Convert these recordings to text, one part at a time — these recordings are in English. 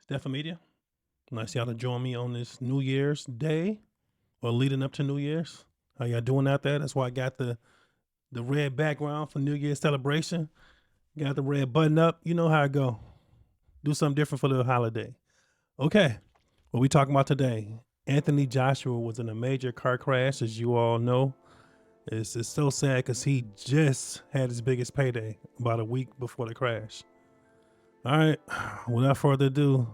Stephan Media. Nice y'all to join me on this New Year's Day or leading up to New Year's. How y'all doing out there? That's why I got the red background for New Year's celebration. Got the red button up. You know how I go. Do something different for the holiday. Okay, what we talking about today? Anthony Joshua was in a major car crash, as you all know. It's so sad because he just had his biggest payday about a week before the crash. All right, without further ado,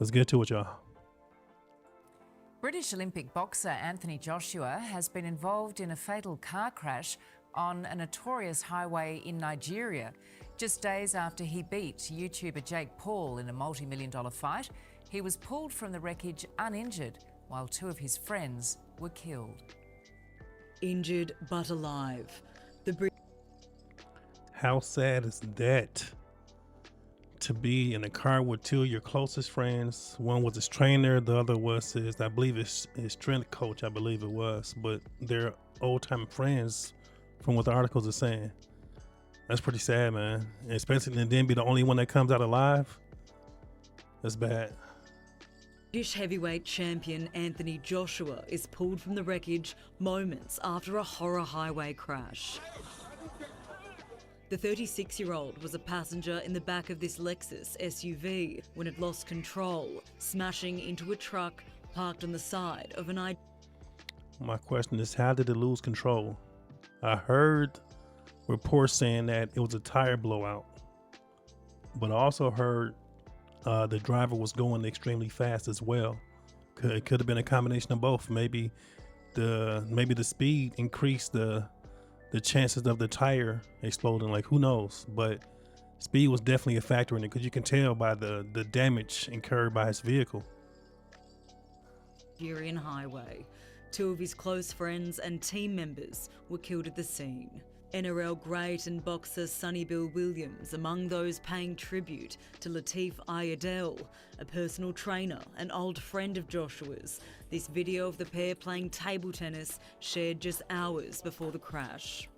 let's get to it, y'all. British Olympic boxer Anthony Joshua has been involved in a fatal car crash on a notorious highway in Nigeria. Just days after he beat YouTuber Jake Paul in a multi-million-dollar fight, he was pulled from the wreckage uninjured, while two of his friends were killed. Injured but alive. How sad is that? To be in a car with two of your closest friends. One was his trainer, the other was his strength coach, I believe it was. But they're old-time friends from what the articles are saying. That's pretty sad, man. And especially to then be the only one that comes out alive. That's bad. British heavyweight champion Anthony Joshua is pulled from the wreckage moments after a horror highway crash. The 36-year-old was a passenger in the back of this Lexus SUV when it lost control, smashing into a truck parked on the side of an... My question is, how did it lose control? I heard reports saying that it was a tire blowout, but I also heard the driver was going extremely fast as well. It could have been a combination of both. Maybe the speed increased the chances of the tire exploding. Like, who knows? But speed was definitely a factor in it, because you can tell by the damage incurred by his vehicle. Nigerian highway. Two of his close friends and team members were killed at the scene. NRL great and boxer Sonny Bill Williams among those paying tribute to Latif Ayadel, a personal trainer and old friend of Joshua's. This video of the pair playing table tennis shared just hours before the crash.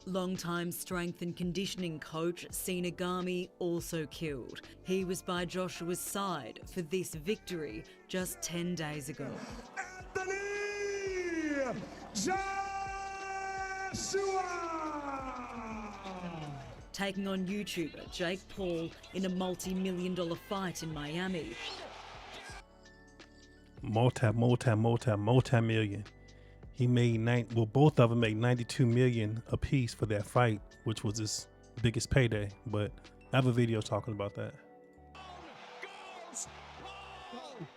Longtime strength and conditioning coach Sina Gami also killed. He was by Joshua's side for this victory just 10 days ago. Anthony Joshua! Taking on YouTuber Jake Paul in a multi-million-dollar fight in Miami. Multi-million. He made both of them made 92 million a piece for that fight, which was his biggest payday. But I have a video talking about that.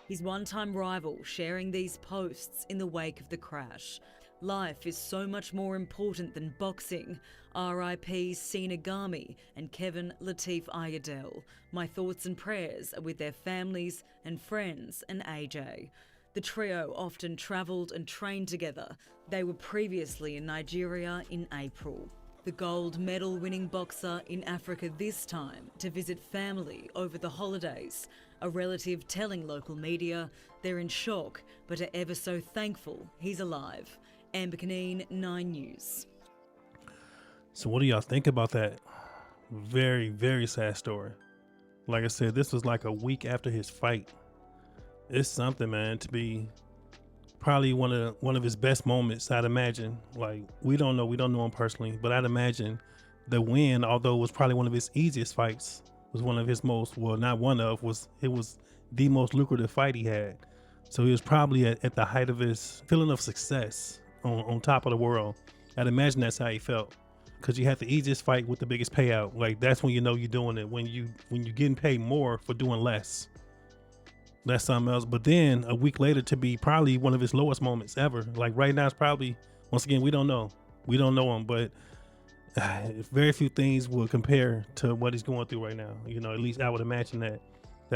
His one-time rival sharing these posts in the wake of the crash. Life is so much more important than boxing. R.I.P. Sina Gami and Kevin Latif Ayadel. My thoughts and prayers are with their families and friends and AJ. The trio often travelled and trained together. They were previously in Nigeria in April. The gold medal winning boxer in Africa this time to visit family over the holidays. A relative telling local media they're in shock but are ever so thankful he's alive. Amber Canine, 9 News. So what do y'all think about that? Very, very sad story. Like I said, this was like a week after his fight. It's something, man, to be probably one of his best moments, I'd imagine. Like, we don't know him personally, but I'd imagine the win, although it was probably one of his easiest fights, was one of his most, well, not one of, it was the most lucrative fight he had. So he was probably at the height of his feeling of success on top of the world. I'd imagine that's how he felt, because you had the easiest fight with the biggest payout. Like, that's when you know you're doing it, when you're getting paid more for doing less. That's something else. But then a week later to be probably one of his lowest moments ever. Like, right now it's probably, once again, we don't know him, but very few things will compare to what he's going through right now. You know, at least I would imagine that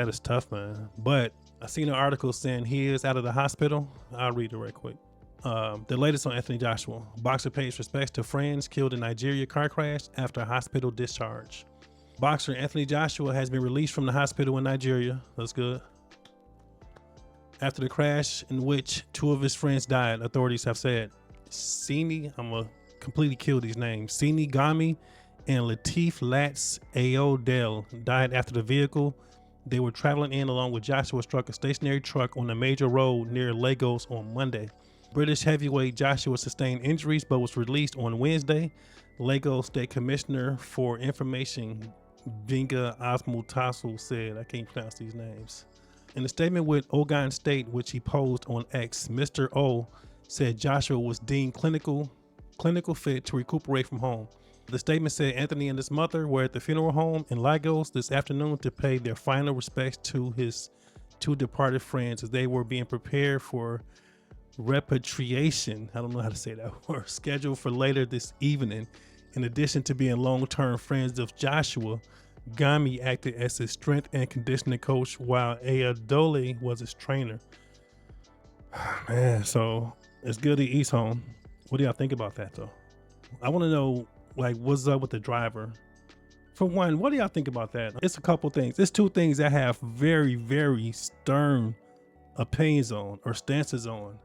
is tough, man. But I seen an article saying he is out of the hospital. I'll read it right quick. The latest on Anthony Joshua. Boxer pays respects to friends killed in Nigeria car crash after hospital discharge. Boxer Anthony Joshua has been released from the hospital in Nigeria. That's good. After the crash in which two of his friends died, authorities have said. I'm going to completely kill these names. Gami and Latif Ayodel died after the vehicle They were traveling in along with Joshua struck a stationary truck on a major road near Lagos on Monday. British heavyweight Joshua sustained injuries but was released on Wednesday. Lagos State Commissioner for Information Vinga Osmutasu said, I can't pronounce these names. In a statement with Ogun State, which he posed on X, Mr. O said Joshua was deemed clinical fit to recuperate from home. The statement said Anthony and his mother were at the funeral home in Lagos this afternoon to pay their final respects to his two departed friends as they were being prepared for repatriation. I don't know how to say that word. Scheduled for later this evening. In addition to being long-term friends of Joshua, Gami acted as his strength and conditioning coach while Ayodele was his trainer. Man, so it's good he eats home. What do y'all think about that though? I want to know, like, what's up with the driver? For one, what do y'all think about that? It's a couple things. It's two things I have very, very stern opinions on or stances on.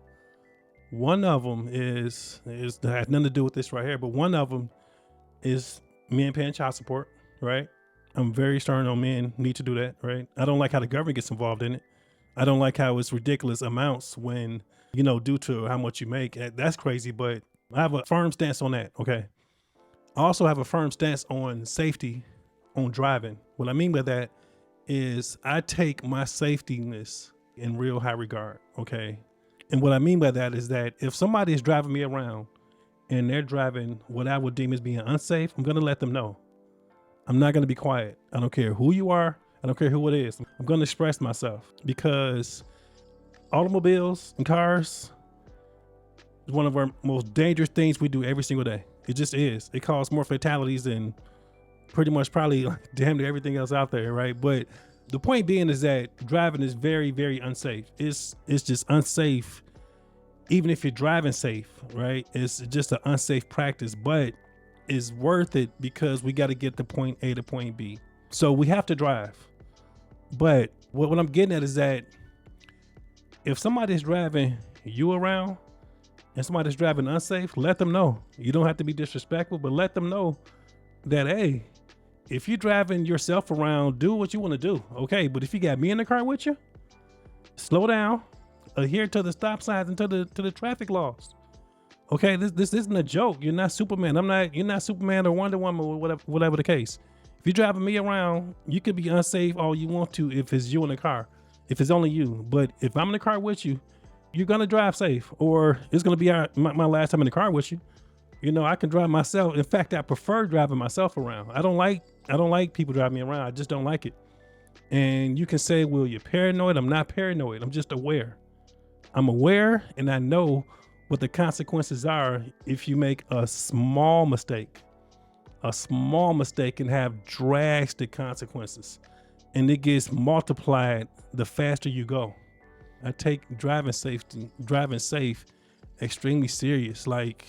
One of them is that has nothing to do with this right here, but one of them is men paying child support, right? I'm very stern on men need to do that, right? I don't like how the government gets involved in it. I don't like how it's ridiculous amounts when, due to how much you make. That's crazy, but I have a firm stance on that, okay? I also have a firm stance on safety on driving. What I mean by that is I take my safetyness in real high regard, okay? And what I mean by that is that if somebody is driving me around and they're driving what I would deem as being unsafe, I'm going to let them know. I'm not going to be quiet. I don't care who you are. I don't care who it is. I'm going to express myself because automobiles and cars is one of our most dangerous things we do every single day. It just is. It causes more fatalities than pretty much probably damn near everything else out there, right? But the point being is that driving is very, very unsafe. It's just unsafe, even if you're driving safe, right? It's just an unsafe practice, but it's worth it because we got to get to point A to point B. So we have to drive. But what I'm getting at is that if somebody's driving you around and somebody's driving unsafe, let them know. You don't have to be disrespectful, but let them know that, hey, if you're driving yourself around, do what you want to do. Okay. But if you got me in the car with you, slow down, adhere to the stop signs and to the traffic laws. Okay. This isn't a joke. You're not Superman. You're not Superman or Wonder Woman or whatever the case. If you're driving me around, you could be unsafe all you want to if it's you in the car, if it's only you. But if I'm in the car with you, you're going to drive safe, or it's going to be my last time in the car with you. I can drive myself. In fact, I prefer driving myself around. I don't like people driving me around. I just don't like it. And you can say, well, you're paranoid. I'm not paranoid. I'm just aware. I'm aware and I know what the consequences are if you make a small mistake. A small mistake can have drastic consequences, and it gets multiplied the faster you go. I take driving safe extremely serious. Like,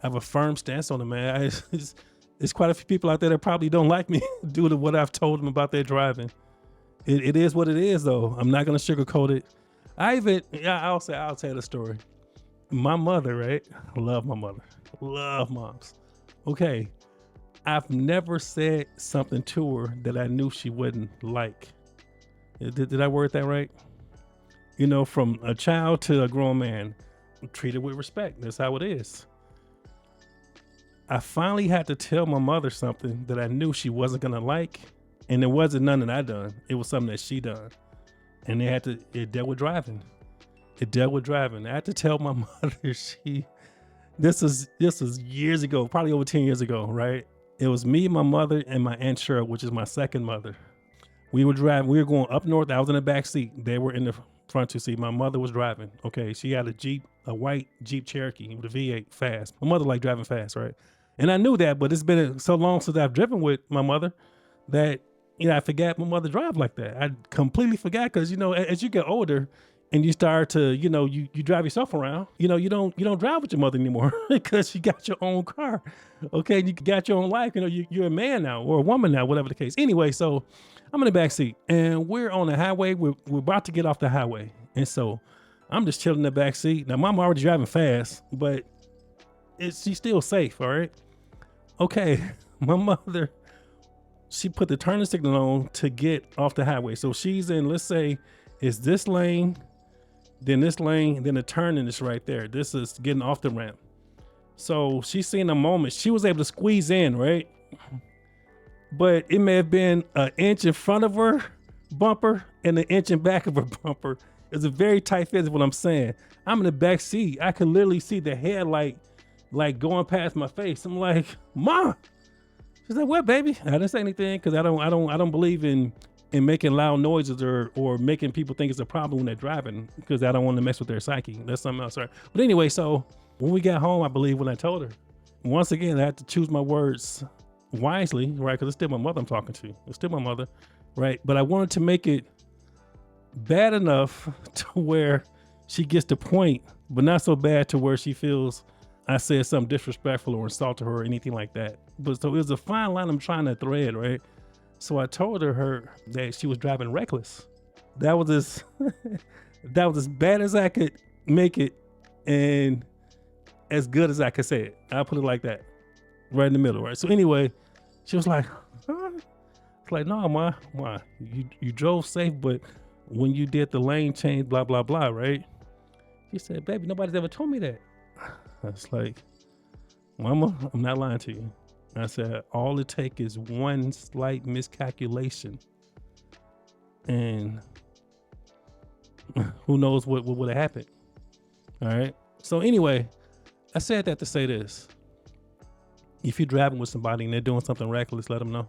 I have a firm stance on it, man. There's quite a few people out there that probably don't like me due to what I've told them about their driving. It is what it is, though. I'm not gonna sugarcoat it. I'll tell the story. My mother, right? I love my mother. Love moms. Okay. I've never said something to her that I knew she wouldn't like. Did I word that right? From a child to a grown man, treated with respect. That's how it is. I finally had to tell my mother something that I knew she wasn't gonna like, and it wasn't none that I done. It was something that she done, and it dealt with driving. It dealt with driving. I had to tell my mother. This was years ago, probably over 10 years ago, right? It was me, my mother, and my Aunt Cheryl, which is my second mother. We were driving. We were going up north. I was in the back seat. They were in the front seat. My mother was driving. Okay, she had a white Jeep Cherokee with a V8 fast. My mother liked driving fast, right? And I knew that, but it's been so long since I've driven with my mother that I forgot my mother drive like that. I completely forgot because as you get older and you start to you drive yourself around, you don't drive with your mother anymore because you got your own car. Okay, you got your own life. You're a man now or a woman now, whatever the case. Anyway, so I'm in the back seat and we're on the highway. We're about to get off the highway, and so I'm just chilling in the back seat. Now, Mom already driving fast, but she's still safe. All right. Okay, my mother she put the turning signal on to get off the highway. So she's in, let's say it's this lane, then this lane, then the turning is right there. This is getting off the ramp. So she's seen a moment. She was able to squeeze in, right? But it may have been an inch in front of her bumper and an inch in back of her bumper. It's a very tight fit is what I'm saying. I'm in the back seat. I could literally see the headlight like going past my face. I'm like, Mom. She's like, what, baby? I didn't say anything because I don't believe in making loud noises or making people think it's a problem when they're driving, because I don't want to mess with their psyche. That's something else, right? But anyway, so when we got home, I believe when I told her, once again, I had to choose my words wisely, right? Because it's still my mother I'm talking to. It's still my mother, right? But I wanted to make it bad enough to where she gets the point, but not so bad to where she feels I said something disrespectful or insulted her or anything like that. But so it was a fine line I'm trying to thread, right? So I told her that she was driving reckless. That was as bad as I could make it and as good as I could say it. I'll put it like that, right in the middle, right? So anyway, she was like, huh? It's like, no, Ma, you drove safe, but when you did the lane change, blah, blah, blah, right? She said, baby, nobody's ever told me that. I was like, Mama, I'm not lying to you. I said, all it takes is one slight miscalculation and who knows what would have happened. All right. So anyway, I said that to say this. If you're driving with somebody and they're doing something reckless, let them know.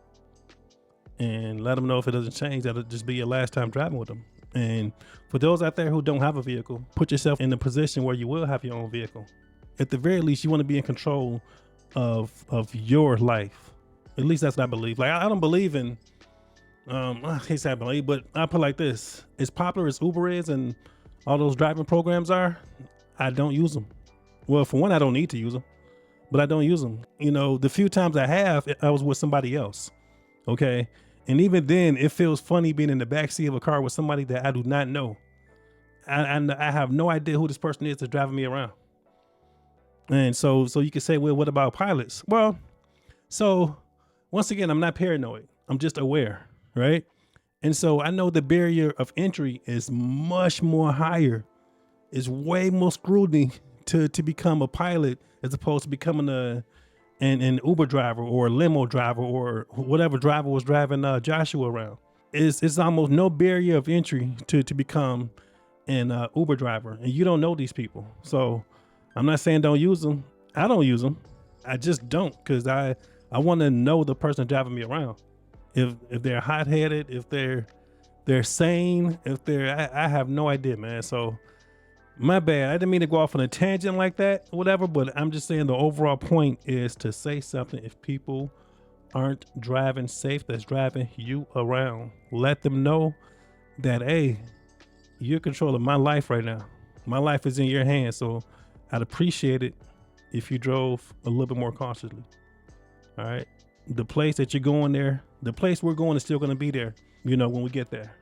And let them know if it doesn't change, that'll just be your last time driving with them. And for those out there who don't have a vehicle, put yourself in the position where you will have your own vehicle. At the very least, you want to be in control of your life. At least that's what I believe. Like, I don't believe in, I hate to say I believe, but I put it like this. As popular as Uber is and all those driving programs are, I don't use them. Well, for one, I don't need to use them, but I don't use them. You know, the few times I have, I was with somebody else. Okay. And even then, it feels funny being in the backseat of a car with somebody that I do not know. I have no idea who this person is that's driving me around. And so you could say, well, what about pilots? Well, so once again, I'm not paranoid. I'm just aware, right? And so I know the barrier of entry is much more higher. It's way more scrutiny to become a pilot as opposed to becoming an Uber driver or a limo driver or whatever driver was driving Joshua around. It's almost no barrier of entry to become an Uber driver, and you don't know these people. So I'm not saying don't use them. I don't use them. I just don't, because I want to know the person driving me around. If they're hot-headed, if they're sane, I have no idea, man. So my bad. I didn't mean to go off on a tangent like that, whatever, but I'm just saying the overall point is to say something. If people aren't driving safe, that's driving you around, let them know that, hey, you're controlling my life right now. My life is in your hands. So I'd appreciate it if you drove a little bit more cautiously. All right. The place that you're going there, the place we're going is still going to be there, you know, when we get there.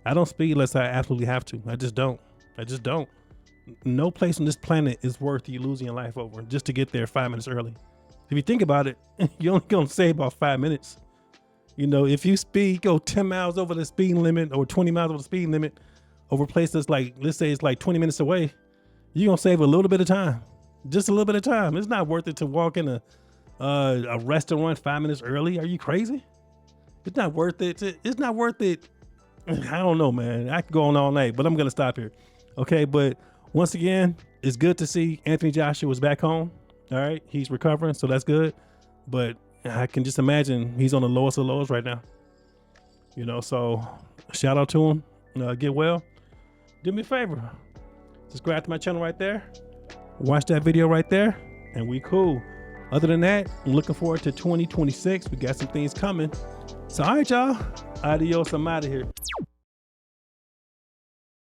I don't speed unless I absolutely have to. I just don't. No place on this planet is worth you losing your life over just to get there 5 minutes early. If you think about it, you're only going to save about 5 minutes. You know, if you go 10 miles over the speed limit or 20 miles over the speed limit over a place that's like, let's say it's like 20 minutes away, you're going to save a little bit of time, just a little bit of time. It's not worth it to walk in a restaurant 5 minutes early. Are you crazy? It's not worth it. It's not worth it. I don't know, man. I could go on all night, but I'm going to stop here. Okay. But once again, it's good to see Anthony Joshua is back home. All right. He's recovering. So that's good. But I can just imagine he's on the lowest of lows right now. You know, so shout out to him. Get well. Do me a favor. Subscribe to my channel right there. Watch that video right there. And we cool. Other than that, I'm looking forward to 2026. We got some things coming. So, all right, y'all. Adios. I'm out of here.